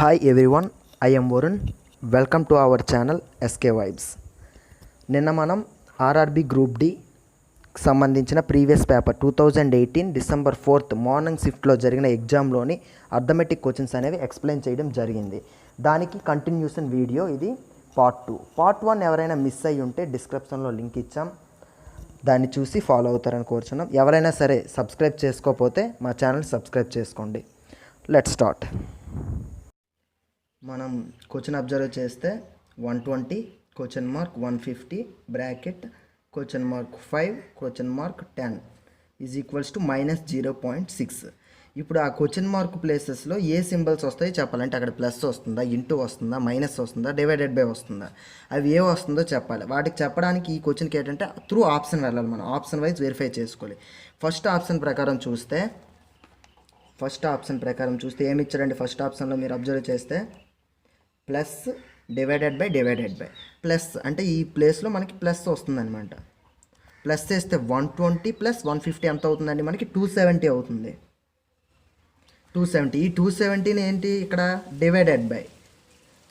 Hi everyone, I am Varun. Welcome to our channel SK Vibes. నిన్న మనం RRB group D సంబంధించిన previous paper 2018 December 4th morning షిఫ్ట్లో జరిగిన ఎగ్జామ్లోని arithmetic questions అనేవి ఎక్స్ప్లెయిన్ చేయడం జరిగింది. దానికి కంటిన్యూషన్ వీడియో ఇది పార్ట్ 2. పార్ట్ 1 ఎవరైనా మిస్ అయ్యి ఉంటే డిస్క్రిప్షన్లో లింక్ ఇచ్చాం, దాన్ని చూసి ఫాలో అవుతారని కోరుచున్నాం. ఎవరైనా సరే సబ్స్క్రైబ్ చేసుకోకపోతే మా ఛానల్ సబ్స్క్రైబ్ చేసుకోండి. Let's start. మనం క్వశ్చన్ అబ్జర్వ్ చేస్తే 120 question mark 150 bracket question mark 5 question mark 10 is equals to -0.6. ఇప్పుడు ఆ క్వశ్చన్ మార్క్ ప్లేసెస్లో ఏ సింబల్స్ వస్తాయో చెప్పాలంటే అక్కడ ప్లస్ వస్తుందా, ఇంటూ వస్తుందా, మైనస్ వస్తుందా, డివైడెడ్ బై వస్తుందా, అవి ఏ వస్తుందో చెప్పాలి. వాటికి చెప్పడానికి ఈ క్వశ్చన్కి ఏంటంటే త్రూ ఆప్షన్ వెళ్ళాలి. మనం ఆప్షన్ వైజ్ వెరిఫై చేసుకోవాలి. ఫస్ట్ ఆప్షన్ ప్రకారం చూస్తే ఏమి ఇచ్చారండి? ఫస్ట్ ఆప్షన్లో మీరు అబ్జర్వ్ చేస్తే ప్లస్ డివైడెడ్ బై ప్లస్ అంటే ఈ ప్లేస్లో మనకి ప్లస్ వస్తుందన్నమాట. ప్లస్ చేస్తే 120 ప్లస్ 150 ఎంత అవుతుందండి? మనకి 270 అవుతుంది. 270. ఈ 270ని ఏంటి ఇక్కడ divided by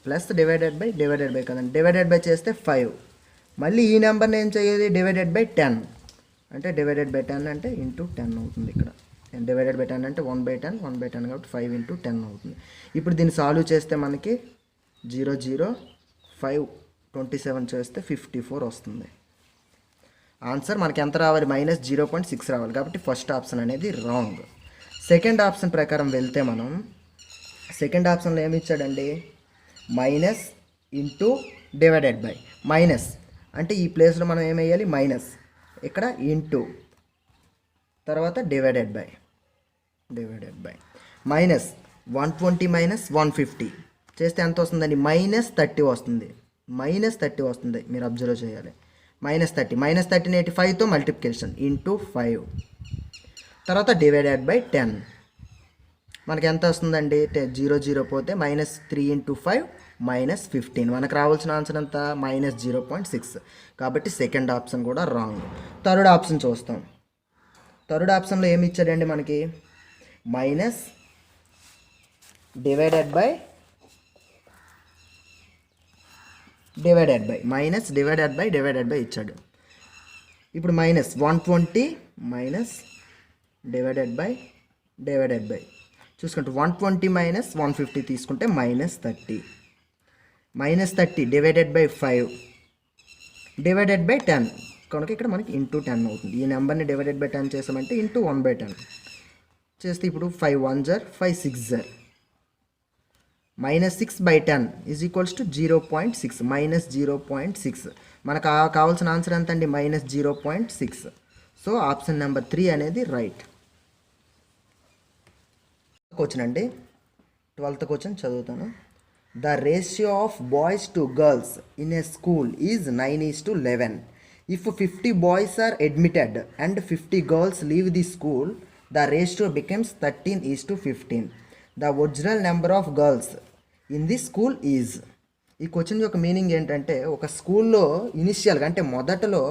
plus divided by కదండి. డివైడెడ్ బై చేస్తే 5. మళ్ళీ ఈ నెంబర్ని ఏం చేయాలి? డివైడెడ్ బై 10 అంటే డివైడెడ్ బై 10 అంటే ఇంటూ 10 అవుతుంది. ఇక్కడ డివైడెడ్ బై 10 అంటే 1/10 కాబట్టి 5 × 10 అవుతుంది. ఇప్పుడు దీన్ని సాల్వ్ చేస్తే మనకి 0 0 5 27 చేస్తే 54 వస్తుంది. ఆన్సర్ మనకి ఎంత రావాలి? -0.6 రావాలి. కాబట్టి ఫస్ట్ ఆప్షన్ అనేది రాంగ్. సెకండ్ ఆప్షన్ ప్రకారం వెళ్తే మనం సెకండ్ ఆప్షన్లో ఏమి ఇచ్చాడండి? Minus into divided by. Minus అంటే ఈ ప్లేస్లో మనం ఏమేయాలి? మైనస్, ఇక్కడ ఇంటూ, తర్వాత డివైడెడ్ బై మైనస్ 120 మైనస్ 150 చేస్తే ఎంత వస్తుందండి? -30 వస్తుంది. -30 వస్తుంది. మీరు అబ్జర్వ్ చేయాలి. -30ని 85తో మల్టిప్లికేషన్ ఇంటూ 5, తర్వాత డివైడెడ్ బై 10. మనకి ఎంత వస్తుందండి? 0 0 పోతే -3 × 5 -15. మనకు రావాల్సిన ఆన్సర్ అంతా -0.6. కాబట్టి సెకండ్ ఆప్షన్ కూడా రాంగ్. థర్డ్ ఆప్షన్ చూస్తాం. థర్డ్ ఆప్షన్లో ఏమి ఇచ్చాడండి మనకి? మైనస్ డివైడెడ్ బై ఇచ్చాడు. ఇప్పుడు -120 మైనస్ డివైడెడ్ బై చూసుకుంటే 120 మైనస్ 150 తీసుకుంటే -30. -30 డివైడెడ్ బై 5 డివైడెడ్ బై 10 కనుక ఇక్కడ మనకి ఇంటూ 10 అవుతుంది. ఈ నెంబర్ని డివైడెడ్ బై 10 చేసామంటే ఇంటూ 1/10 చేస్తే ఇప్పుడు 5 1 జర్ 5 6 జర్ -6/10 ఈజ్ ఈక్వల్స్ టు 0.6. -0.6 మనకు కావాల్సిన ఆన్సర్ ఎంత అండి? -0.6. సో ఆప్షన్ నెంబర్ 3 అనేది రైట్. క్వశ్చన్ అండి, 12th క్వశ్చన్ చదువుతాను. The ratio of boys to girls in a school is 9:11. If 50 boys are admitted and 50 girls leave the school, the ratio becomes 13:15. The original number of girls in the school is. ఈ question యొక్క meaning ఏంటంటే, ఒక స్కూల్లో ఇనిషియల్గా అంటే మొదటలో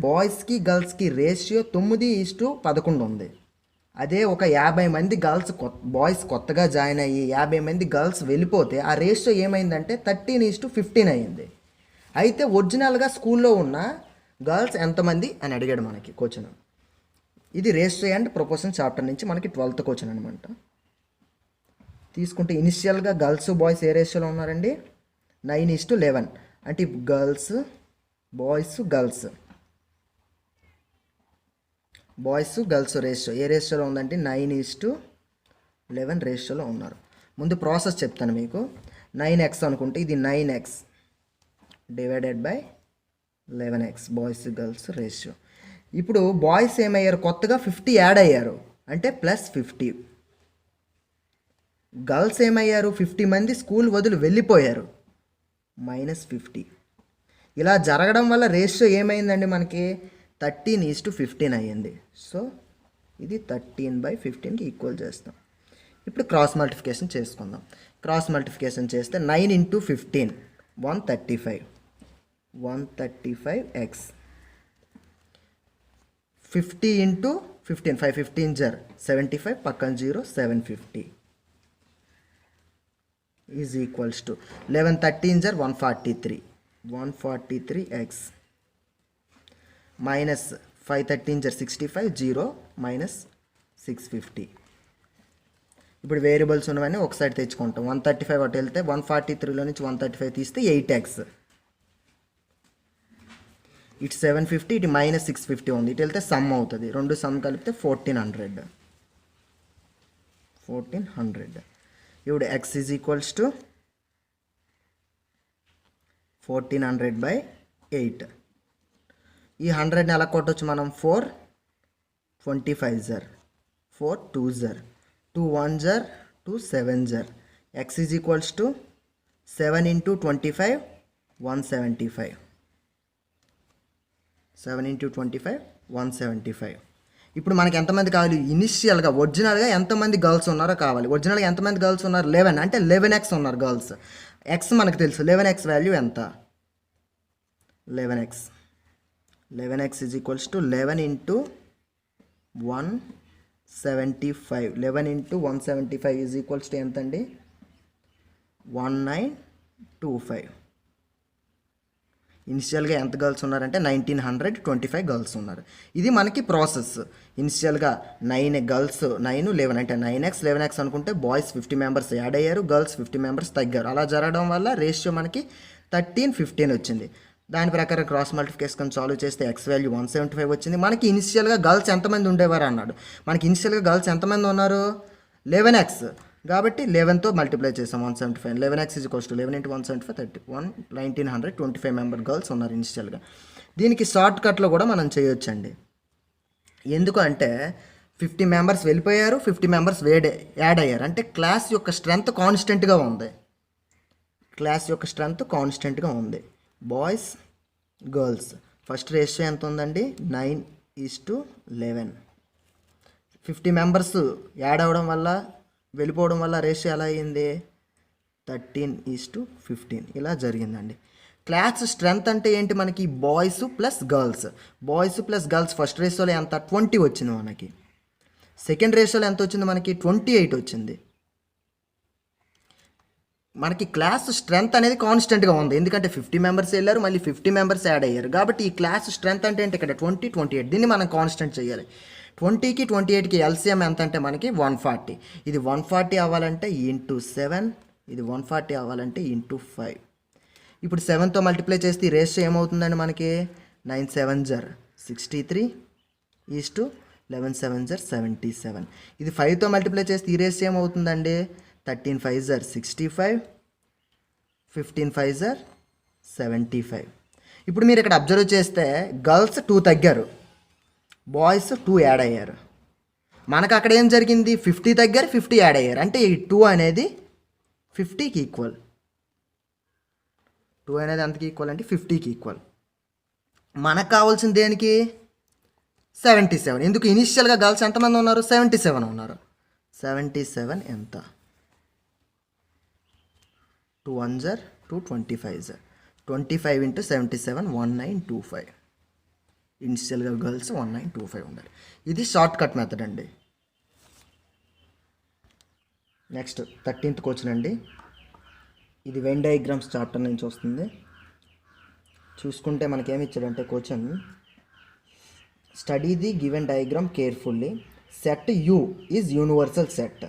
బాయ్స్కి గర్ల్స్కి ratio 9:11 ఉంది. అదే ఒక 50 మంది బాయ్స్ కొత్తగా జాయిన్ అయ్యి 50 మంది గర్ల్స్ వెళ్ళిపోతే ఆ రేషియో ఏమైందంటే 13:15 అయింది. అయితే ఒరిజినల్గా స్కూల్లో ఉన్న గర్ల్స్ ఎంతమంది అని అడిగాడు మనకి క్వశ్చన్. ఇది రేషియో అండ్ ప్రపోర్షన్ చాప్టర్ నుంచి మనకి 12th క్వశ్చన్ అనమాట. తీసుకుంటే ఇనిషియల్గా గర్ల్స్ బాయ్స్ ఏ రేషియోలో ఉన్నారండి? 9:11. అంటే బాయ్స్ గర్ల్స్ రేషియో ఏ రేషియోలో ఉందంటే 9:11 రేషియోలో ఉన్నారు. ముందు ప్రాసెస్ చెప్తాను మీకు. 9x అనుకుంటే ఇది 9x divided by 11x boys girls ratio. ఇప్పుడు బాయ్స్ ఏమయ్యారు? కొత్తగా 50 యాడ్ అయ్యారు అంటే +50. గర్ల్స్ ఏమయ్యారు? 50 మంది స్కూల్ వదిలి వెళ్ళిపోయారు, -50. ఇలా జరగడం వల్ల రేషియో ఏమైందండి మనకి? 13:15 అయ్యింది. సో ఇది 13/15కి ఈక్వల్ చేస్తాం. ఇప్పుడు క్రాస్ మల్టిప్లికేషన్ చేసుకుందాం. క్రాస్ మల్టిప్లికేషన్ చేస్తే 9 × 15 135x 50 × 15 5 15 జర్ 75 పక్కన 0 750 is equals to 11 13 జర్ 143 143x minus 5 13 జర్ 65 0 minus 650. ఇప్పుడు వేరియబుల్స్ ఉన్నవన్నీ ఒకసారి తెచ్చుకుంటాం. 135 అటు వెళ్తే 143లో నుంచి 135 తీస్తే 8x, ఇటు 750 ఇటు మైనస్ 650 ఉంది, ఇటు వెళ్తే సమ్ అవుతుంది, రెండు సమ్ కలిపితే 1400. ఇప్పుడు x ఈజ్ ఈక్వల్స్ టు 1400/8. ఈ 100ని ఎలా కొట్టవచ్చు మనం? 4 25 జర్ 4 2 జర్ 2 1 జర్ 2 7 జర్. x is equals to 7 × 25 175. 7 × 25 175. ఇప్పుడు మనకి ఎంతమంది కావాలి? ఇనిషియల్గా ఒరిజినల్గా ఎంతమంది గర్ల్స్ ఉన్నారో కావాలి. ఒరిజినల్గా ఎంతమంది గర్ల్స్ ఉన్నారు? 11, అంటే 11x ఉన్నారు గర్ల్స్. x మనకు తెలుసు, 11x వాల్యూ ఎంత? 11x is equals to 11 × 175. 11 × 175 is equals to ఎంత అండి? 1925. ఇనిషియల్గా ఎంత గర్ల్స్ ఉన్నారంటే 1925 గర్ల్స్ ఉన్నారు. ఇది మనకి ప్రాసెస్. ఇనిషియల్గా 9 గర్ల్స్ 9 11 అంటే 9x 11x అనుకుంటే బాయ్స్ 50 మెంబర్స్ యాడ్ అయ్యారు, గర్ల్స్ 50 మెంబర్స్ తగ్గారు. అలా జరగడం వల్ల రేషియో మనకి 13-15 వచ్చింది. దాని ప్రకారం క్రాస్ మల్టిప్లికేషన్ సాల్వ్ చేస్తే x వాల్యూ 175 వచ్చింది. మనకి ఇనిషియల్గా గర్ల్స్ ఎంతమంది ఉండేవారు అన్నాడు. మనకి ఇనిషియల్గా గర్ల్స్ ఎంతమంది ఉన్నారు? 11x, కాబట్టి 11తో మల్టిప్లై చేసాం 175. 11x is equals to 11 × 175 1925 member girls ఉన్నారు ఇనిషియల్గా. దీనికి షార్ట్ కట్లో కూడా మనం చేయొచ్చండి. ఎందుకు అంటే 50 మెంబర్స్ వెళ్ళిపోయారు, 50 మెంబర్స్ యాడ్ అయ్యారు, అంటే క్లాస్ యొక్క స్ట్రెంత్ కాన్స్టెంట్గా ఉంది. బాయ్స్ గర్ల్స్ ఫస్ట్ రేషియో ఎంత ఉందండి? 9:11. 50 మెంబర్స్ యాడ్ అవ్వడం వల్ల వెళ్ళిపోవడం వల్ల రేషియో ఎలా అయ్యింది? 13:15 ఇలా జరిగిందండి. క్లాస్ స్ట్రెంత్ అంటే ఏంటి? మనకి బాయ్స్ ప్లస్ గర్ల్స్ ఫస్ట్ రేషియోలో ఎంత? 20 వచ్చింది మనకి. సెకండ్ రేషియోలో ఎంత వచ్చింది మనకి? 28 వచ్చింది. మనకి క్లాస్ స్ట్రెంత్ అనేది కాన్స్టెంట్గా ఉంది, ఎందుకంటే 50 మెంబర్స్ వెళ్ళారు, మళ్ళీ 50 మెంబర్స్ యాడ్ అయ్యారు. కాబట్టి ఈ క్లాస్ స్ట్రెంత్ అంటే ఏంటి? ఇక్కడ 20 28, దీన్ని మనం కాన్స్టెంట్ చేయాలి. 20కి 28కి ఎల్సిఎం ఎంత అంటే మనకి 140. ఇది 140 అవ్వాలంటే × 7, ఇది 140 అవ్వాలంటే × 5. ఇప్పుడు 7తో మల్టిప్లై చేస్తే ఈ రేషియో ఏమవుతుందండి మనకి? 9 7 జర్ 63 11 7 జర్ 77. ఇది 5తో మల్టిప్లై చేస్తే ఈ రేషియో ఏమవుతుందండి? 13 5 జర్ 65 15 5 జర్ 75. ఇప్పుడు మీరు ఇక్కడ అబ్జర్వ్ చేస్తే గర్ల్స్ 2 తగ్గారు, బాయ్స్ 2 యాడ్ అయ్యారు. మనకు అక్కడ ఏం జరిగింది? 50 తగ్గారు, 50 యాడ్ అయ్యారు, అంటే ఈ 2 అనేది 50కి ఈక్వల్. 2 అనేది ఎంతకి ఈక్వల్ అంటే 50కి ఈక్వల్. మనకు కావాల్సింది దేనికి? 77. ఎందుకు? ఇనిషియల్గా గర్ల్స్ ఎంతమంది ఉన్నారు? 77 ఉన్నారు. 77 ఎంత? 2 1 జర్ 2 25 జర్ 25 × 77 1925. ఇనిషియల్గా గర్ల్స్ 1925 ఉండాలి. ఇది షార్ట్ కట్ మెథడ్ అండి. నెక్స్ట్ 13th క్వశ్చన్ అండి. ఇది వెన్ డయాగ్రామ్స్ చాప్టర్ నుంచి వస్తుంది. చూసుకుంటే మనకేమి ఇచ్చాడంటే question, study the given diagram carefully. Set you is universal set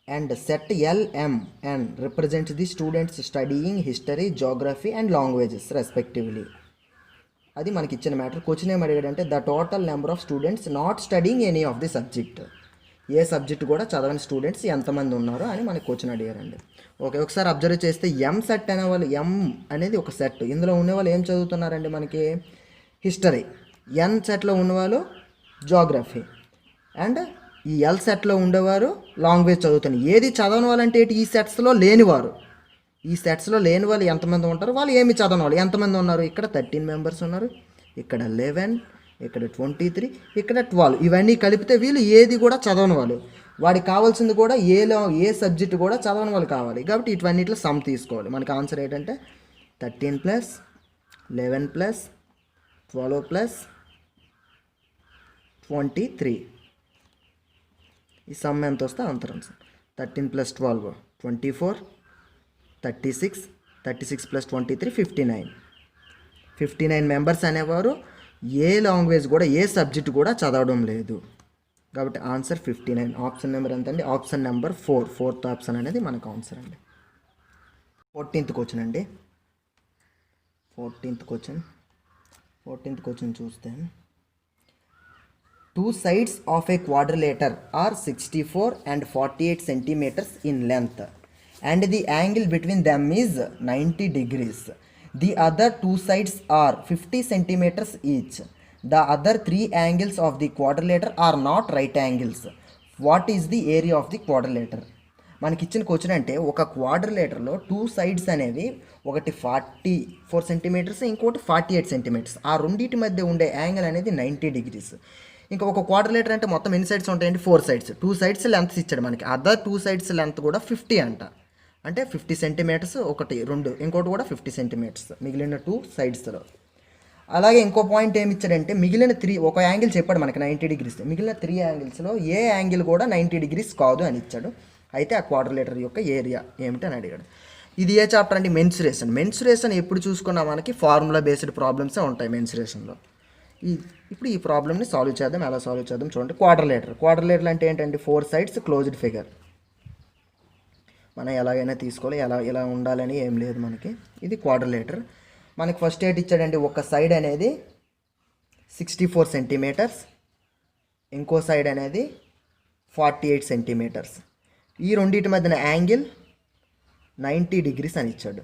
and set LMN represents the students studying history, geography and languages respectively. అది మనకి ఇచ్చిన మ్యాటర్. క్వశ్చన్ ఏం అడిగాడంటే the total number of students not studying any of the subject. ఏ subject కూడా చదవని students ఎంతమంది ఉన్నారో అని మనకి క్వశ్చన్ అడిగారండి. ఓకే, ఒకసారి అబ్జర్వ్ చేస్తే M సెట్ అనేవాళ్ళు, M అనేది ఒక సెట్, ఇందులో ఉండేవాళ్ళు ఏం చదువుతున్నారండి? మనకి హిస్టరీ. N సెట్లో ఉన్నవాళ్ళు జాగ్రఫీ, అండ్ ఈ L సెట్లో ఉండేవారు లాంగ్వేజ్ చదువుతున్నారు. ఏది చదవని వాళ్ళంటే ఏంటి? ఈ సెట్స్లో లేనివారు. ఈ సెట్స్లో లేని వాళ్ళు ఎంతమంది ఉంటారు? వాళ్ళు ఏమి చదవని వాళ్ళు ఎంతమంది ఉన్నారు? ఇక్కడ 13 మెంబర్స్ ఉన్నారు, ఇక్కడ 11, ఇక్కడ 23, ఇక్కడ 12. ఇవన్నీ కలిపితే వీళ్ళు ఏది కూడా చదవని వాళ్ళు. వాడికి కావాల్సింది కూడా ఏ సబ్జెక్ట్ కూడా చదవని వాళ్ళు కావాలి. కాబట్టి ఇవన్నిట్లో సమ్ తీసుకోవాలి. మనకి ఆన్సర్ ఏంటంటే 13 + 11 + 12 + 23. ఈ సమ్ ఎంత వస్తే అంతరం. 13 + 12 24, 36, 36 + 23 59. 59 మెంబర్స్ అనేవారు ఏ లాంగ్వేజ్ కూడా ఏ సబ్జెక్ట్ కూడా చదవడం లేదు. కాబట్టి ఆన్సర్ 59. ఆప్షన్ నెంబర్ ఎంత అండి? ఆప్షన్ నెంబర్ 4, ఫోర్త్ ఆప్షన్ అనేది మనకు ఆన్సర్ అండి. 14th క్వశ్చన్ అండి. 14th క్వశ్చన్ చూస్తే, 2 sides of a quadrilateral are 64 and 48 centimeters in length and the angle between them is 90 degrees. The other 2 sides are 50 centimeters each. The other 3 angles of the quadrilateral are not right angles. What is the area of the quadrilateral? మనకి ఇచ్చిన question అంటే, ఒక క్వాడ్రిలేటర్లో 2 sides అనేవి, ఒకటి 44 centimetres, ఇంకోటి 48 centimetres. ఆ రెండింటి మధ్య ఉండే యాంగిల్ అనేది 90 డిగ్రీస్. ఇంకా ఒక క్వాడ్రిలేటర్ అంటే మొత్తం ఎన్ని సైడ్స్ ఉంటాయండి? 4 సైడ్స్. 2 సైడ్స్ లెంత్ ఇచ్చాడు మనకి. అదర్ 2 సైడ్స్ లెంత్ కూడా 50 అంట. అంటే 50 సెంటీమీటర్స్, ఒకటి 2, ఇంకోటి కూడా 50 సెంటీమీటర్స్ మిగిలిన 2 సైడ్స్లో. అలాగే ఇంకో పాయింట్ ఏమి ఇచ్చాడంటే, మిగిలిన 3, ఒక యాంగిల్ చెప్పాడు మనకి 90 డిగ్రీస్. మిగిలిన 3 యాంగిల్స్లో ఏ యాంగిల్ కూడా 90 డిగ్రీస్ కాదు అని ఇచ్చాడు. అయితే ఆ క్వాడ్రిలేటర్ యొక్క ఏరియా ఏమిటి అని అడిగాడు. ఇది ఏ చాప్టర్ అండి? మెన్సురేషన్. మెన్సురేషన్ ఎప్పుడు చూసుకున్నా మనకి ఫార్ములా బేస్డ్ ప్రాబ్లమ్సే ఉంటాయి మెన్సురేషన్లో. ఇప్పుడు ఈ ప్రాబ్లమ్ని సాల్వ్ చేద్దాం. ఎలా సాల్వ్ చేద్దాం చూడండి. క్వాడ్రిలేటర్ అంటే ఏంటంటే 4 సైడ్స్ క్లోజ్డ్ ఫిగర్. మనం ఎలాగైనా తీసుకోవాలి, ఎలా ఉండాలని ఏం లేదు మనకి. ఇది క్వాడ్రిలేటర్. మనకి ఫస్ట్ ఏంటి ఇచ్చాడండి? ఒక సైడ్ అనేది 64 సెంటీమీటర్స్, ఇంకో సైడ్ అనేది 48 సెంటీమీటర్స్. ఈ రెండింటి మధ్యన యాంగిల్ 90 డిగ్రీస్ అని ఇచ్చాడు.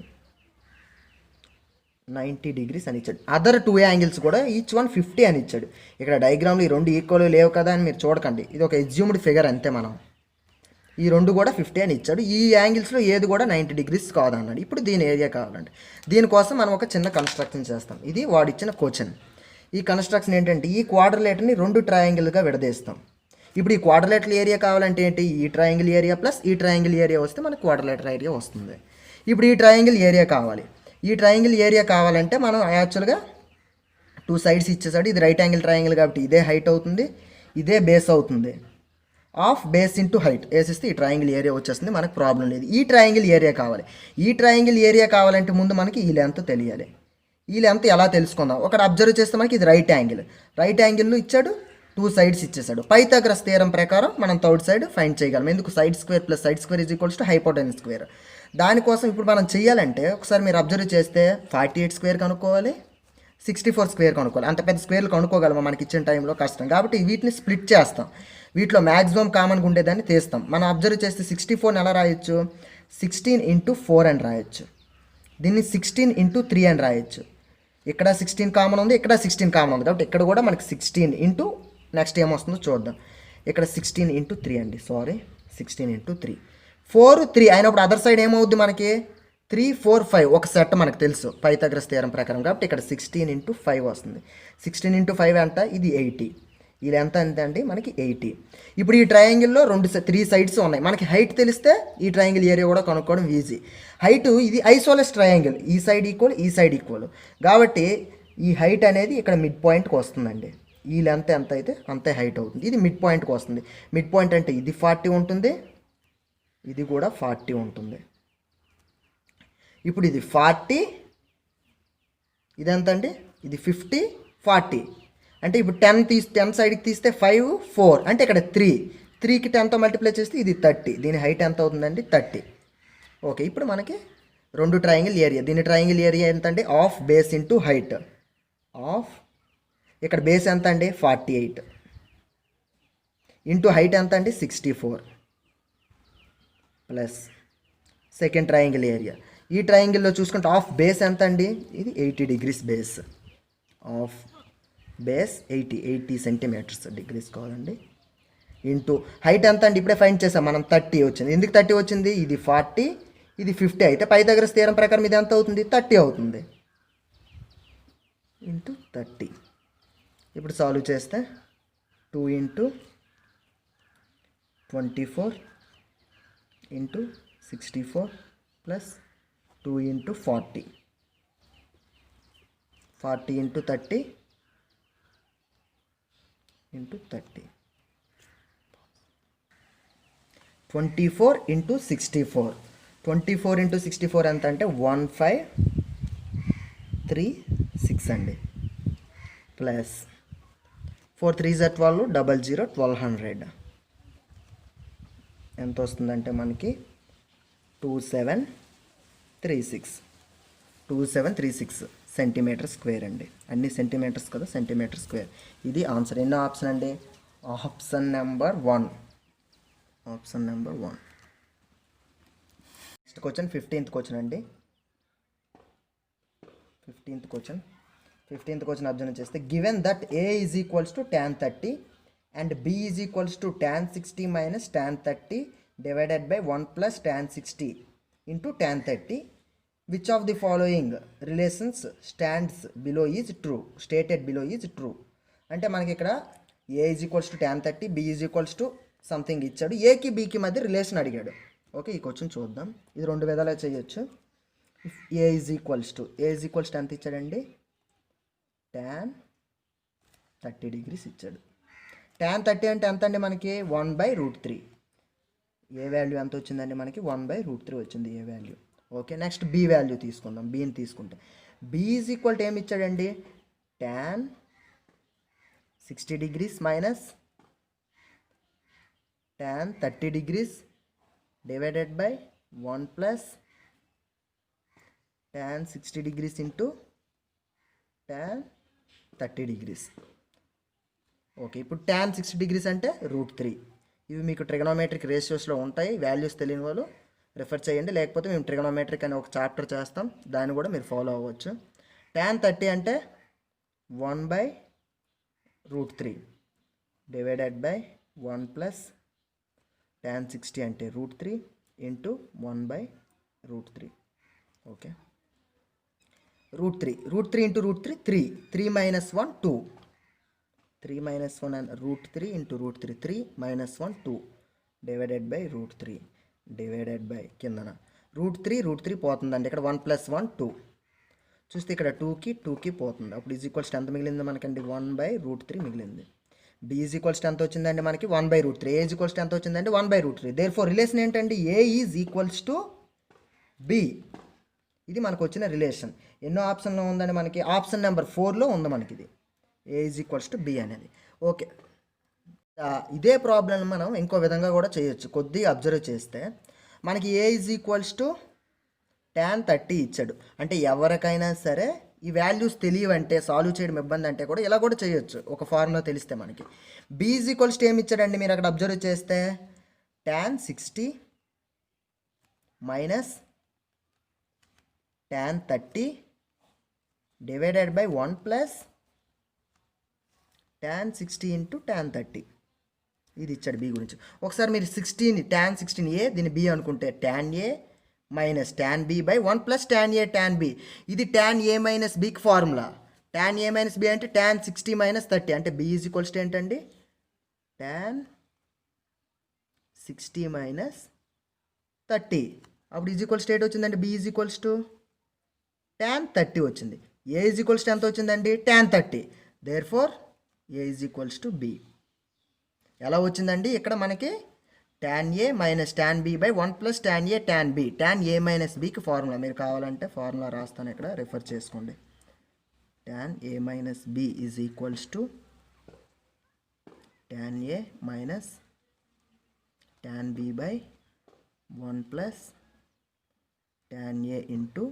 90 డిగ్రీస్ అని ఇచ్చాడు. అదర్ 2 యాంగిల్స్ కూడా ఈచ్ వన్ 50 అని ఇచ్చాడు. ఇక్కడ డయాగ్రామ్లో ఈ 2 ఈక్వల్ లేవు కదా అని మీరు చూడకండి. ఇది ఒక ఎజ్యూమ్డ్ ఫిగర్ అంతే. మనం ఈ 2 కూడా 50 అని ఇచ్చాడు. ఈ యాంగిల్స్లో ఏది కూడా 90 డిగ్రీస్ కాదన్నాడు. ఇప్పుడు దీని ఏరియా కావాలండి. దీనికోసం మనం ఒక చిన్న కన్స్ట్రక్షన్ చేస్తాం. ఇది వాడిచ్చిన క్వశ్చన్. ఈ కన్స్ట్రక్షన్ ఏంటంటే, ఈ క్వాడ్రిలేటర్ని 2 ట్రయాంగిల్గా విడదీస్తాం. ఇప్పుడు ఈ క్వాడ్రిలేటర్ ఏరియా కావాలంటే ఏంటి? ఈ ట్రయాంగిల్ ఏరియా ప్లస్ ఈ ట్రయాంగిల్ ఏరియా వస్తే మనకు క్వాడ్రిలేటర్ ఏరియా వస్తుంది. ఇప్పుడు ఈ ట్రయాంగిల్ ఏరియా కావాలి. ఈ ట్రయాంగిల్ ఏరియా కావాలంటే మనం యాక్చువల్గా 2 సైడ్స్ ఇచ్చేసాడు. ఇది రైట్ యాంగిల్ ట్రయాంగిల్ కాబట్టి ఇదే హైట్ అవుతుంది, ఇదే బేస్ అవుతుంది. ఆఫ్ బేస్ ఇంటూ హైట్ వేసిస్తే ఈ ట్రయాంగిల్ ఏరియా వచ్చేస్తుంది. మనకు ప్రాబ్లం లేదు. ఈ ట్రయాంగిల్ ఏరియా కావాలి. ఈ ట్రయాంగిల్ ఏరియా కావాలంటే ముందు మనకి ఈ లెంత్ తెలియాలి. ఈ లెంత్ ఎలా తెలుసుకుందాం? ఒకటి అబ్జర్వ్ చేస్తే మనకి ఇది రైట్ యాంగిల్. రైట్ యాంగిల్లో ఇచ్చాడు, 2 సైడ్స్ ఇచ్చేసాడు. పైథాగరస్ థియరం ప్రకారం మనం థర్డ్ సైడ్ ఫైండ్ చేయగలం. ఎందుకు? Side square plus side square is equals to hypotenuse square. దానికోసం ఇప్పుడు మనం చేయాలంటే ఒకసారి మీరు అబ్జర్వ్ చేస్తే 48 స్క్వేర్ కనుక్కోవాలి, 64 స్క్వేర్ కనుక్కోవాలి. అంత పెద్ద స్క్వేర్లు కనుక్కోగలమా మనకి ఇచ్చిన టైంలో? కష్టం. కాబట్టి వీటిని స్ప్లిట్ చేస్తాం. వీటిలో మ్యాక్సిమం కామన్గా ఉండేదాన్ని తీస్తాం. మనం అబ్జర్వ్ చేస్తే 64ని ఎలా రాయొచ్చు? 16 × 4 అని రాయొచ్చు. దీన్ని 16 × 3 అని రాయొచ్చు. ఇక్కడ 16 కామన్ ఉంది, ఇక్కడ 16 కామన్ ఉంది. కాబట్టి ఇక్కడ కూడా మనకి 16 ఇంటూ నెక్స్ట్ ఏమొస్తుందో చూద్దాం. ఇక్కడ 16 × 3 అండి. 16 × 3. 4, 3 అయినప్పుడు అదర్ సైడ్ ఏమవుద్ది మనకి? 3, 4, 5 ఒక సెట్ మనకు తెలుసు పైథాగరస్ థియరం ప్రకారం. కాబట్టి ఇక్కడ 16 × 5 వస్తుంది. 16 × 5 అంట, ఇది 80. ఇది ఎంత అండి? మనకి 80. ఇప్పుడు ఈ ట్రయాంగిల్లో 3 సైడ్స్ ఉన్నాయి. మనకి హైట్ తెలిస్తే ఈ ట్రయాంగిల్ ఏరియా కూడా కనుక్కోవడం ఈజీ. హైట్ ఇది ఐసోలెస్ ట్రయాంగిల్, ఈ సైడ్ ఈక్వల్, ఈ సైడ్ ఈక్వల్. కాబట్టి ఈ హైట్ అనేది ఇక్కడ మిడ్ పాయింట్కి వస్తుందండి. ఈ లెంత్ ఎంత అయితే అంతే హైట్ అవుతుంది. ఇది మిడ్ పాయింట్కి వస్తుంది. మిడ్ పాయింట్ అంటే ఇది 40 ఉంటుంది, ఇది కూడా 40 ఉంటుంది. ఇప్పుడు ఇది 40, ఇదెంత అండి? ఇది 50, 40. అంటే ఇప్పుడు 10 సైడ్కి తీస్తే 5, 4 అంటే ఇక్కడ 3కి 10తో మల్టిప్లై చేస్తే ఇది 30. దీని హైట్ ఎంత అవుతుందండి? 30. ఓకే, ఇప్పుడు మనకి 2 ట్రయాంగిల్ ఏరియా. దీని ట్రయాంగిల్ ఏరియా ఎంత అండి? Of base into height. Of ఇక్కడ బేస్ ఎంత అండి? 48 ఇంటూ హైట్ ఎంత అండి? 64 ప్లస్ సెకండ్ ట్రయాంగిల్ ఏరియా. ఈ ట్రయాంగిల్లో చూసుకుంటే ఆఫ్ బేస్ ఎంత అండి? ఇది 80 degrees base. Of base 80 centimetres, degrees కావాలండి. ఇంటూ హైట్ ఎంత అండి? ఇప్పుడే ఫైండ్ చేసాం మనం, 30 వచ్చింది. ఎందుకు 30 వచ్చింది? ఇది 40, ఇది 50 అయితే పైథాగరస్ థియరం ప్రకారం ఇది ఎంత అవుతుంది? 30 అవుతుంది. ఇంటూ 30. ఇప్పుడు సాల్వ్ చేస్తే 2 × 24 ఇంటూ 64 ప్లస్ 2 × 40. 40 × 30 ఇంటూ 30. 24 × 64. 24 ఇంటూ 64 ఎంత అంటే 1536 అండి. ప్లస్ 4 3 జా 12, 00 1200 ఎంత వస్తుందంటే మనకి 2736 సెంటీమీటర్ స్క్వేర్ అండి. అన్ని సెంటీమీటర్స్ కదా, సెంటీమీటర్ స్క్వేర్. ఇది ఆన్సర్. ఎన్నో ఆప్షన్ అండి? Option number 1. Option number 1. Next question 15th question అండి. 15th క్వశ్చన్ అబ్జర్వ్ చేస్తే given that A is equals to tan 30 and B is equals to tan 60 minus tan 30 divided by 1 plus tan 60 into tan 30, which of the following relations stated below is true. అంటే మనకి ఇక్కడ A is equals to tan 30, B is equals to something ఇచ్చాడు, ఏకి బీకి మధ్య relation అడిగాడు. Okay, ఈ question చూద్దాం. ఇది రెండు విధాలుగా చేయొచ్చు. ఏ ఈజ్ ఈక్వల్స్ టు ఎంత ఇచ్చాడండి? tan 30 degrees ఇచ్చాడు. tan 30 అంటే ఎంత అండి మనకి? 1/√3. ఏ వాల్యూ ఎంత వచ్చిందండి మనకి? 1/√3 వచ్చింది A value. Okay, next B value తీసుకుందాం. బీని తీసుకుంటే బి ఈజ్ ఈక్వల్ టు ఏమి ఇచ్చాడండి? tan 60 degrees minus tan 30 degrees divided by 1 plus tan 60 degrees into tan 30 degrees. Okay, ఇప్పుడు tan 60 degrees అంటే √3. ఇవి మీకు ట్రిగనోమెట్రిక్ రేషియోస్లో ఉంటాయి. వాల్యూస్ తెలియని వాళ్ళు రిఫర్ చేయండి, లేకపోతే మేము ట్రిగనోమెట్రిక్ అనే ఒక చాప్టర్ చేస్తాం, దాన్ని కూడా మీరు ఫాలో అవ్వచ్చు. tan 30 అంటే 1/√3 డివైడెడ్ బై 1 ప్లస్ tan 60 అంటే √3 into 1/√3. Okay, √3 into √3 3 minus 1 2. 3 minus 1 and √3 into √3 3 minus 1 2 divided by √3 divided by కిందన √3 పోతుందండి. ఇక్కడ 1 ప్లస్ 1 2 చూస్తే ఇక్కడ 2కి పోతుంది. అప్పుడు ఈజ్ ఈక్వల్స్ ఎంత మిగిలింది మనకండి? 1/√3 మిగిలింది. బి ఈజ్ ఈక్వల్స్ ఎంత వచ్చిందండి మనకి? 1/√3. ఏ ఈజ్ ఈక్వల్స్ ఎంత వచ్చిందండి? 1/√3. దేర్ ఫోర్ రిలేషన్ ఏంటండి? ఏ ఈజ్ ఈక్వల్స్ టు బి. ఇది మనకు వచ్చిన రిలేషన్. ఎన్నో ఆప్షన్లో ఉందండి మనకి? ఆప్షన్ నెంబర్ 4లో ఉంది మనకి ఇది. ఏ ఈజ్ ఈక్వల్స్ టు బి అనేది. ఓకే, ఇదే ప్రాబ్లం మనం ఇంకో విధంగా కూడా చేయొచ్చు. కొద్దిగా అబ్జర్వ్ చేస్తే మనకి ఏ ఈజ్ ఈక్వల్స్ టు tan 30 ఇచ్చాడు. అంటే ఎవరికైనా సరే ఈ వాల్యూస్ తెలియవంటే, సాల్వ్ చేయడం ఇబ్బంది అంటే కూడా ఇలా కూడా చేయొచ్చు, ఒక ఫార్ములా తెలిస్తే మనకి. బి ఈజ్ ఈక్వల్స్ టు ఏమి ఇచ్చాడండి? మీరు అక్కడ అబ్జర్వ్ చేస్తే tan 60 minus tan 30 divided by 1 plus tan 60 into tan 30. ఇది ఇచ్చాడు బి గురించి. ఒకసారి మీరు tan 16 దీన్ని బి అనుకుంటే tan a minus tan b by 1 plus tan a tan b. ఇది tan a మైనస్ బికి formula. tan a minus b అంటే tan 60 మైనస్ 30 అంటే b ఈజ్ ఈక్వల్స్ టు ఏంటండి? tan 60 minus 30. అప్పుడు ఈజ్ ఈక్వల్స్ టు ఏంటి వచ్చిందండి? b is equals to tan 30 వచ్చింది. a is equals to ఎంత వచ్చిందండి? tan 30. Therefore a is equals to b. ఎలా వచ్చిందండి? ఇక్కడ మనకి tan a minus tan b by 1 plus tan a tan b. tan a minus bకి formula మీరు కావాలంటే ఫార్ములా రాస్తాను, ఇక్కడ రిఫర్ చేసుకోండి. tan a minus b is equals to tan a minus tan b by 1 plus tan a into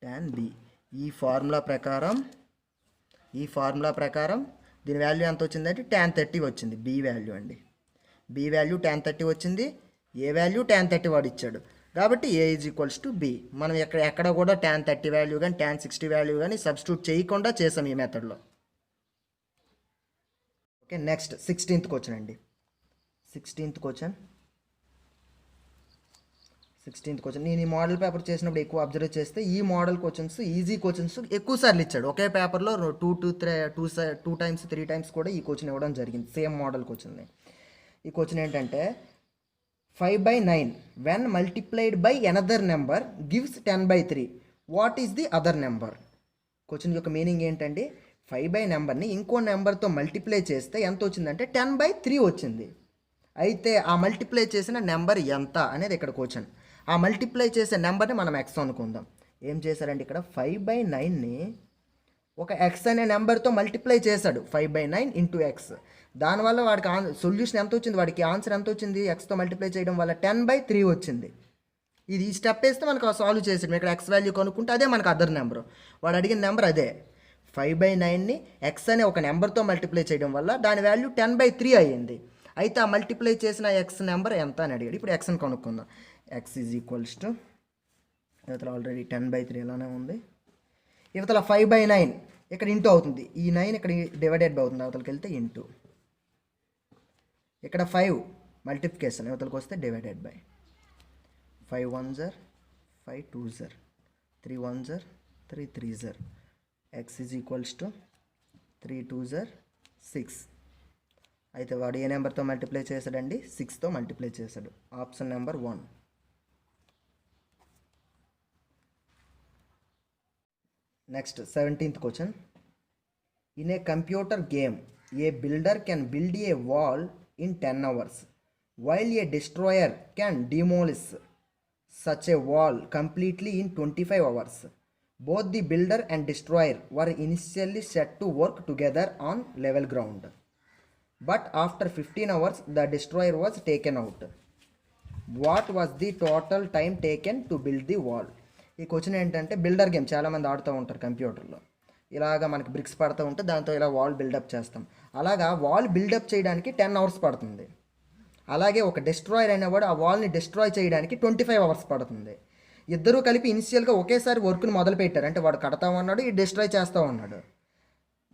tan b. ఈ formula ప్రకారం దీని value ఎంత వచ్చిందంటే tan 30 వచ్చింది. బి వాల్యూ అండి. బి వాల్యూ tan 30 వచ్చింది. ఏ వాల్యూ tan 30 వాడు ఇచ్చాడు, కాబట్టి ఏ ఈజ్ ఈక్వల్స్ టు బి. మనం ఎక్కడ కూడా tan 30 వాల్యూ కానీ tan 60 వాల్యూ కానీ సబ్స్టిట్యూట్ చేయకుండా చేసాం ఈ మెథడ్లో. ఓకే, నెక్స్ట్ 16th క్వశ్చన్ అండి. 16th క్వశ్చన్ నేను ఈ మోడల్ పేపర్ చేసినప్పుడు ఎక్కువ అబ్జర్వ్ చేస్తే ఈ మోడల్ క్వశ్చన్స్, ఈజీ క్వశ్చన్స్ ఎక్కువ సార్లు ఇచ్చాడు. ఒకే పేపర్లో 2 టైమ్స్ 3 టైమ్స్ కూడా ఈ క్వశ్చన్ ఇవ్వడం జరిగింది, సేమ్ మోడల్ క్వశ్చన్ని. ఈ క్వశ్చన్ ఏంటంటే 5/9 when multiplied by another number gives 10/3. What is the other number? Question యొక్క మీనింగ్ ఏంటంటే 5 నెంబర్ని ఇంకో నెంబర్తో మల్టిప్లై చేస్తే ఎంత వచ్చిందంటే 10/3 వచ్చింది. అయితే ఆ మల్టిప్లై చేసిన నెంబర్ ఎంత అనేది ఇక్కడ క్వశ్చన్. ఆ మల్టిప్లై చేసే నెంబర్ని మనం ఎక్స్ అనుకుందాం. ఏం చేశారంటే ఇక్కడ 5/9ని ఒక ఎక్స్ అనే నెంబర్తో మల్టిప్లై చేశాడు. 5/9 ఇంటూ ఎక్స్. దానివల్ల వాడికి సొల్యూషన్ ఎంత వచ్చింది, వాడికి ఆన్సర్ ఎంత వచ్చింది, ఎక్స్తో మల్టిప్లై చేయడం వల్ల 10/3 వచ్చింది. ఇది ఈ స్టెప్ వేస్తే మనకు సాల్వ్ చేసాడు. ఇక్కడ ఎక్స్ వాల్యూ కనుక్కుంటే అదే మనకు అదర్ నెంబర్, వాడు అడిగిన నెంబర్ అదే. 5/9ని ఎక్స్ అనే ఒక నెంబర్తో మల్టిప్లై చేయడం వల్ల దాని వాల్యూ 10/3 అయ్యింది. అయితే ఆ మల్టిప్లై చేసిన ఎక్స్ నెంబర్ ఎంత అని అడిగాడు. ఇప్పుడు ఎక్స్ని కనుక్కుందాం. ఎక్స్ ఈజ్ ఈక్వల్స్ టు, ఇవతల ఆల్రెడీ 10/3 ఇలానే ఉంది, ఇవతల 5/9 ఇక్కడ ఇంటూ అవుతుంది, ఈ 9 ఇక్కడ డివైడెడ్ బై అవుతుంది, అవతలకి వెళ్తే ఇంటూ, ఇక్కడ 5 మల్టిప్లికేషన్, ఇవతలకి వస్తే divided by. 5 1s are 5 2s are 3 1s are 3 3s are. X is equals to 3 2s are 6. అయితే వాడు ఏ నెంబర్తో మల్టిప్లై చేశాడండి, 6తో మల్టిప్లై చేశాడు. Option number 1. Next 17th question. In a computer game a builder can build a wall in 10 hours while a destroyer can demolish such a wall completely in 25 hours. Both the builder and destroyer were initially set to work together on level ground. But after 15 hours, the destroyer was taken out. What was the total time taken to build the wall? ఈ question ఏంటంటే, builder game చాలామంది ఆడుతూ ఉంటారు కంప్యూటర్లో. ఇలాగా మనకి bricks పడుతూ ఉంటే దాంతో ఇలా వాల్ బిల్డప్ చేస్తాం. అలాగా వాల్ బిల్డప్ చేయడానికి 10 hours పడుతుంది. అలాగే ఒక డిస్ట్రాయర్ అనేవాడు ఆ వాల్ని డిస్ట్రాయ్ చేయడానికి 25 hours పడుతుంది. ఇద్దరూ కలిపి ఇనిషియల్గా ఒకేసారి వర్క్ని మొదలుపెట్టారు. అంటే వాడు కడతా ఉన్నాడు, ఈ డిస్ట్రాయ్ చేస్తూ ఉన్నాడు,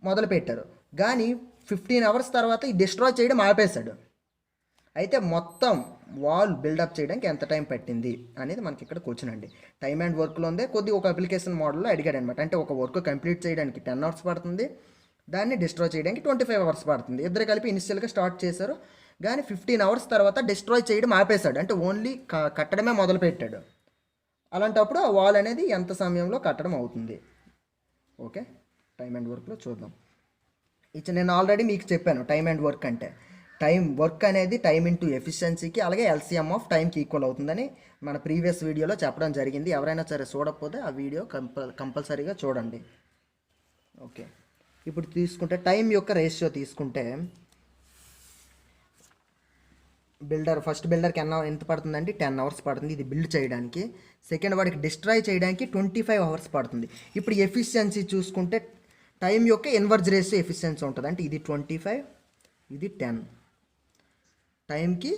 మొదలుపెట్టారు. కానీ 15 hours తర్వాత ఈ డిస్ట్రాయ్ చేయడం ఆపేశాడు. అయితే మొత్తం వాల్ బిల్డప్ చేయడానికి ఎంత టైం పట్టింది అనేది మనకి ఇక్కడ క్వశ్చన్ అండి. టైమ్ అండ్ వర్క్లో ఉందే కొద్ది ఒక అప్లికేషన్ మోడల్లో అడిగాడు అనమాట. అంటే ఒక వర్క్ కంప్లీట్ చేయడానికి 10 hours పడుతుంది, దాన్ని డిస్ట్రాయ్ చేయడానికి 25 hours పడుతుంది. ఇద్దరు కలిపి ఇనిషియల్గా స్టార్ట్ చేశారు, కానీ 15 hours తర్వాత డిస్ట్రాయ్ చేయడం ఆపేశాడు. అంటే ఓన్లీ కట్టడమే మొదలుపెట్టాడు. అలాంటప్పుడు ఆ వాల్ అనేది ఎంత సమయంలో కట్టడం అవుతుంది. ఓకే, టైమ్ అండ్ వర్క్లో చూద్దాం. నేను ఆల్రెడీ మీకు చెప్పాను టైమ్ అండ్ వర్క్ అంటే. వర్క్ అనేది టైమ్ ఇంటూ ఎఫిషియన్సీకి అలాగే ఎల్సిఎం ఆఫ్ టైంకి ఈక్వల్ అవుతుందని మన ప్రీవియస్ వీడియోలో చెప్పడం జరిగింది. ఎవరైనా సరే చూడకపోతే ఆ వీడియో కంపల్సరీగా చూడండి. ఓకే, ఇప్పుడు తీసుకుంటే టైం యొక్క రేషియో తీసుకుంటే, ఫస్ట్ బిల్డర్కి ఎంత పడుతుందండి, 10 hours పడుతుంది ఇది బిల్డ్ చేయడానికి. సెకండ్ వాడికి డిస్ట్రాయ్ చేయడానికి 25 hours పడుతుంది. ఇప్పుడు ఎఫిషియన్సీ చూసుకుంటే టైం యొక్క ఇన్వర్జ్ రేషియో ఎఫిషియన్సీ ఉంటుంది. అంటే ఇది 25, ఇది 10, టైంకి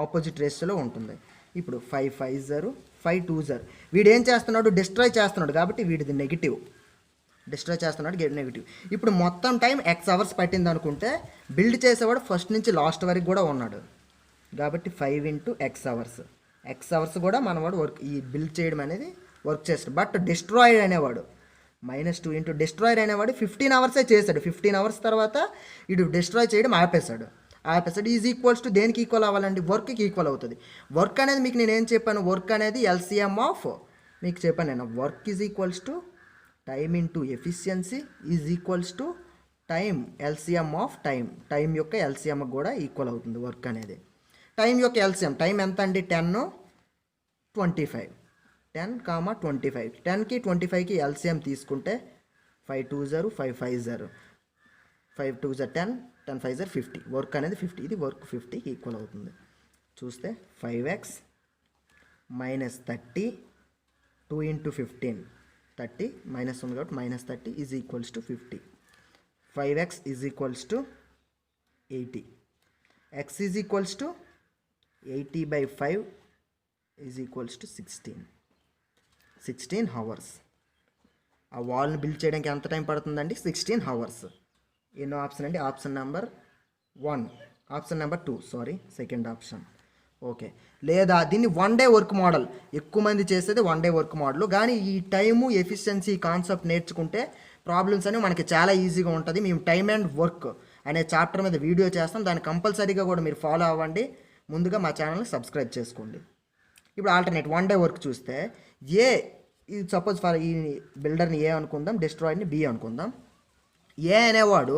ఆపోజిట్ రేషియోలో ఉంటుంది. ఇప్పుడు 5 5s are 5 2s are. వీడు ఏం చేస్తున్నాడు, డిస్ట్రాయ్ చేస్తున్నాడు కాబట్టి వీడిది నెగిటివ్, డిస్ట్రాయ్ చేస్తున్నాడు నెగిటివ్. ఇప్పుడు మొత్తం టైం X hours పట్టింది అనుకుంటే, బిల్డ్ చేసేవాడు ఫస్ట్ నుంచి లాస్ట్ వరకు కూడా ఉన్నాడు కాబట్టి 5 into X hours. X hours కూడా మనవాడు వర్క్ ఈ బిల్డ్ చేయడం అనేది వర్క్ చేస్తాడు. బట్ డిస్ట్రాయర్ అనేవాడు -2 into డిస్ట్రాయర్ అనేవాడు 15 hours చేశాడు. 15 hours తర్వాత ఇటు డిస్ట్రాయ్ చేయడం ఆపేశాడు. ఈజ్ ఈక్వల్స్ టు దేనికి ఈక్వల్ అవ్వాలండి, వర్క్కి ఈక్వల్ అవుతుంది. వర్క్ అనేది మీకు నేనేం చెప్పాను, వర్క్ అనేది ఎల్సిఎం ఆఫ్, మీకు చెప్పాను నేను, work is equals to time into efficiency is equals to time LCM of time యొక్క ఎల్సిఎం కూడా ఈక్వల్ అవుతుంది వర్క్ అనేది. టైం యొక్క ఎల్సిఎం, టైం ఎంత అండి, 10 25, 10 25, 10కి 25కి ఎల్సిఎం తీసుకుంటే 5 2s are 5 5s are 5 2s are 10, 10 5s are 50. Work అనేది 50, ఇది వర్క్ 50కి ఈక్వల్ అవుతుంది. చూస్తే 5x మైనస్ 30, 2 into 15, 30 మైనస్ ఉంది కాబట్టి -30 is equals to 50. 5x is equals to 80. x is equals to 80/5 is equals to 16 hours. ఆ వాల్ని build చేయడానికి ఎంత time పడుతుందండి, 16 hours. ఎన్నో ఆప్షన్ అండి, option number 1, option number 2, sorry second option. Okay, లేదా దీన్ని 1 day వర్క్ మోడల్, ఎక్కువ మంది చేసేది 1 day వర్క్ మోడల్. కానీ ఈ టైము ఎఫిషియన్సీ కాన్సెప్ట్ నేర్చుకుంటే ప్రాబ్లమ్స్ అనేవి మనకి చాలా ఈజీగా ఉంటుంది. మేము టైమ్ అండ్ వర్క్ అనే చాప్టర్ మీద వీడియో చేస్తాం, దాన్ని కంపల్సరీగా కూడా మీరు ఫాలో అవ్వండి. ముందుగా మా ఛానల్ని సబ్స్క్రైబ్ చేసుకోండి. ఇప్పుడు ఆల్టర్నేట్ 1 day వర్క్ చూస్తే, ఇది సపోజ్ ఫర్ ఈ బిల్డర్ని ఏ అనుకుందాం, డిస్ట్రాయర్ని బి అనుకుందాం. ఏ అనేవాడు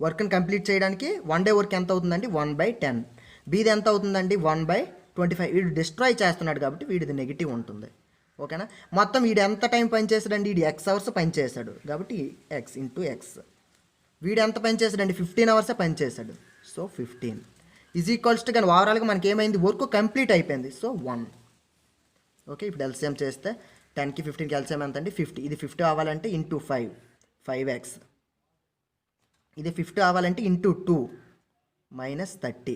వర్క్ని కంప్లీట్ చేయడానికి 1 day వర్క్ ఎంత అవుతుందండి, 1/10. బీది ఎంత అవుతుందండి, 1/20. 25 వీడు డిస్ట్రాయ్ చేస్తున్నాడు కాబట్టి వీడిది నెగిటివ్ ఉంటుంది. ఓకేనా. మొత్తం వీడు ఎంత టైం పనిచేసాడండి, వీడు ఎక్స్ అవర్స్ పనిచేశాడు కాబట్టి ఎక్స్ ఇంటూ ఎక్స్. వీడు ఎంత పనిచేసాడండి, 15 అవర్సే పనిచేశాడు. సో 15 ఈజ్ ఈక్వల్స్ టు, కానీ ఓవరాల్గా మనకి ఏమైంది, వర్క్ కంప్లీట్ అయిపోయింది. సో 1. ఓకే, ఇప్పుడు ఎల్సిఎం చేస్తే 10కి 15కి ఎల్సిఎం ఎంత అండి 50. ఇది 50 అవ్వాలంటే ఇంటూ 5 5x. ఇది 50 అవ్వాలంటే ఇంటూ 2 -30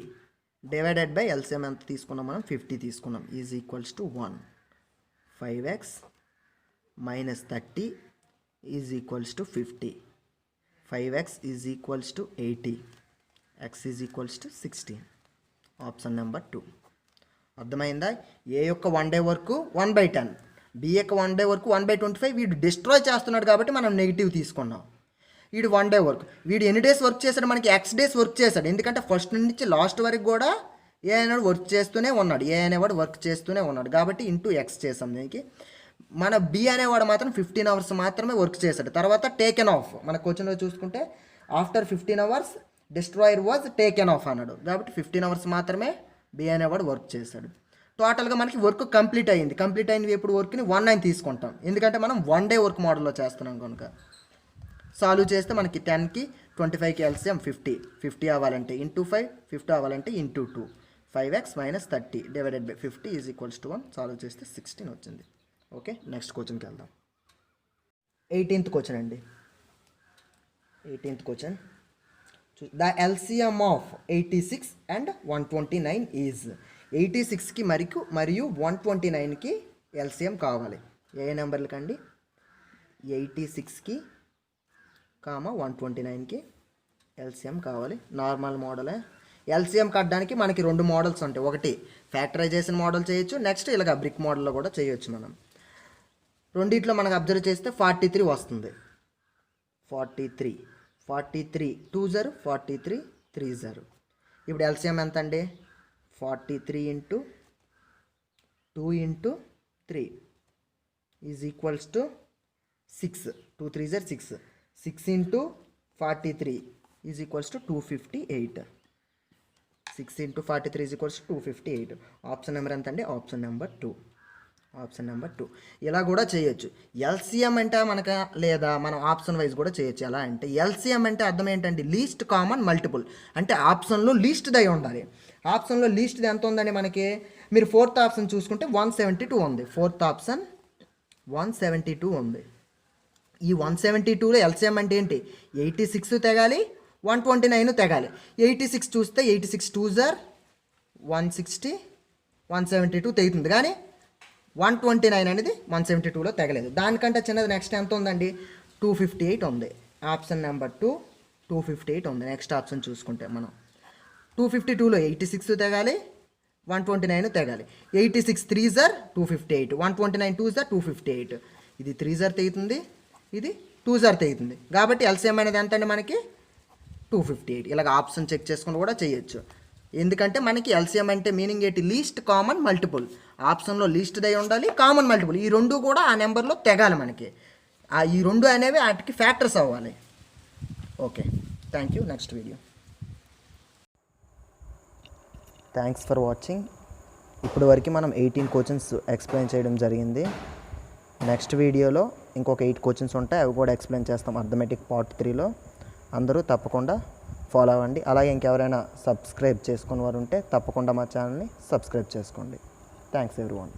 డివైడెడ్ బై ఎల్సిఎం ఎంత తీసుకున్నాం మనం 50 తీసుకున్నాం. Is equals to 1. 5x -30 is equals to 50. 5x is equals to 80. x is equals to 16. Option number 2. అర్థమైందా. ఏ యొక్క 1 డే వర్క్ 1/10, బి యొక్క 1 డే వర్క్ 1/25. వీడు డిస్ట్రాయ్ చేస్తున్నాడు కాబట్టి మనం నెగిటివ్ తీసుకున్నాం. వీడు 1 డే వర్క్, వీడు ఎన్ని డేస్ వర్క్ చేశాడు, మనకి ఎక్స్ డేస్ వర్క్ చేశాడు. ఎందుకంటే ఫస్ట్ నుంచి లాస్ట్ వరకు కూడా ఏ అనేవాడు వర్క్ చేస్తూనే ఉన్నాడు, ఏ అనేవాడు వర్క్ చేస్తూనే ఉన్నాడు కాబట్టి ఇంటూ ఎక్స్ చేసాం. దీనికి మన బి అనేవాడు మాత్రం 15 అవర్స్ మాత్రమే వర్క్ చేశాడు. తర్వాత టేకెన్ ఆఫ్, మన క్వశ్చన్లో చూసుకుంటే after 15 hours destroyer was taken of అన్నాడు కాబట్టి 15 అవర్స్ మాత్రమే బి అనేవాడు వర్క్ చేశాడు. టోటల్గా మనకి వర్క్ కంప్లీట్ అయ్యింది. కంప్లీట్ అయింది ఎప్పుడు వర్క్ని 19 తీసుకుంటాం, ఎందుకంటే మనం 1 డే వర్క్ మోడల్లో చేస్తున్నాం కనుక. సాల్వ్ చేస్తే మనకి 10కి 25కి ఎల్సిఎం 50 అవ్వాలంటే ఇంటూ 5, 50 అవ్వాలంటే into 2. 5x -30 divided by 50 is equals to 1. Solve చేస్తే 16 వచ్చింది. ఓకే, నెక్స్ట్ క్వశ్చన్కి వెళ్దాం. 18th క్వశ్చన్ అండి. 18th question, the LCM of 86 and 129 is. 86కి మరియు 129కి ఎల్సిఎం కావాలి. ఏ నెంబర్లకి అండి, 86కి 129కి ఎల్సిఎం కావాలి. నార్మల్ మోడలే. ఎల్సిఎం కట్టడానికి మనకి 2 మోడల్స్ ఉంటాయి. ఒకటి ఫ్యాక్టరైజేషన్ మోడల్ చేయొచ్చు, నెక్స్ట్ ఇలాగ బ్రిక్ మోడల్లో కూడా చేయొచ్చు. మనం రెండిట్లో మనకు అబ్జర్వ్ చేస్తే 43 వస్తుంది. 43 2 0 43 3 0. ఇప్పుడు ఎల్సిఎం ఎంత అండి, 43 into 2 into 3 is equals to 6. 2 3 0 6. 6 into 43 is equals to 258. 6 into 43 is equals to 258. Option number ఎంత అండి, ఆప్షన్ నెంబర్ 2. Option number 2. ఇలా కూడా చేయొచ్చు. ఎల్సిఎం అంటే మనకు, లేదా మనం ఆప్షన్ వైజ్ కూడా చేయొచ్చు. ఎలా అంటే ఎల్సిఎం అంటే అర్థం ఏంటంటే లీస్ట్ కామన్ మల్టిపుల్, అంటే ఆప్షన్లో లీస్ట్ది అయి ఉండాలి. ఆప్షన్లో లీస్ట్ది ఎంత ఉందండి మనకి, మీరు 4th ఆప్షన్ చూసుకుంటే 172 ఉంది. 4th ఆప్షన్ 172 ఉంది. ఈ 172లో ఎల్సిఎం అంటే ఏంటి, 86 తెగాలి, 129 తెగాలి. 86 చూస్తే 86 2 0 160 172 తెగుతుంది, కానీ 129 అనేది 172లో తెగలేదు. దానికంటే చిన్నది నెక్స్ట్ ఎంత ఉందండి, 258 ఉంది. ఆప్షన్ నెంబర్ 2 258 ఉంది. నెక్స్ట్ ఆప్షన్ చూసుకుంటే మనం 252లో 86 తెగాలి, 129 తెగాలి. 86 3 0 258, 129 2 0 258. ఇది 3 0 తెగుతుంది, ఇది 2 0 తెగుతుంది. కాబట్టి ఎల్సిఎం అనేది ఎంత అండి మనకి 258. ఇలాగ ఆప్షన్ చెక్ చేసుకుని కూడా చేయొచ్చు. ఎందుకంటే మనకి ఎల్సిఎం అంటే మీనింగ్ ఏంటి, లీస్ట్ కామన్ మల్టిపుల్. ఆప్షన్లో లీస్ట్ దై ఉండాలి, కామన్ మల్టిపుల్, ఈ రెండు కూడా ఆ నెంబర్లో తెగాలి మనకి. ఈ రెండు అనేవి వాటికి ఫ్యాక్టర్స్ అవ్వాలి. Okay, thank you. Next video. Thanks for watching. ఇప్పుడు వరకు మనం 18 క్వశ్చన్స్ ఎక్స్ప్లెయిన్ చేయడం జరిగింది. నెక్స్ట్ వీడియోలో ఇంకొక 8 క్వశ్చన్స్ ఉంటాయి, అవి కూడా ఎక్స్ప్లెయిన్ చేస్తాం అర్థమెటిక్ పార్ట్ 3లో. అందరూ తప్పకుండా ఫాలో అవ్వండి. అలాగే ఇంకెవరైనా సబ్స్క్రైబ్ చేసుకున్న వారు ఉంటే తప్పకుండా మా ఛానల్ని సబ్స్క్రైబ్ చేసుకోండి. Thanks everyone.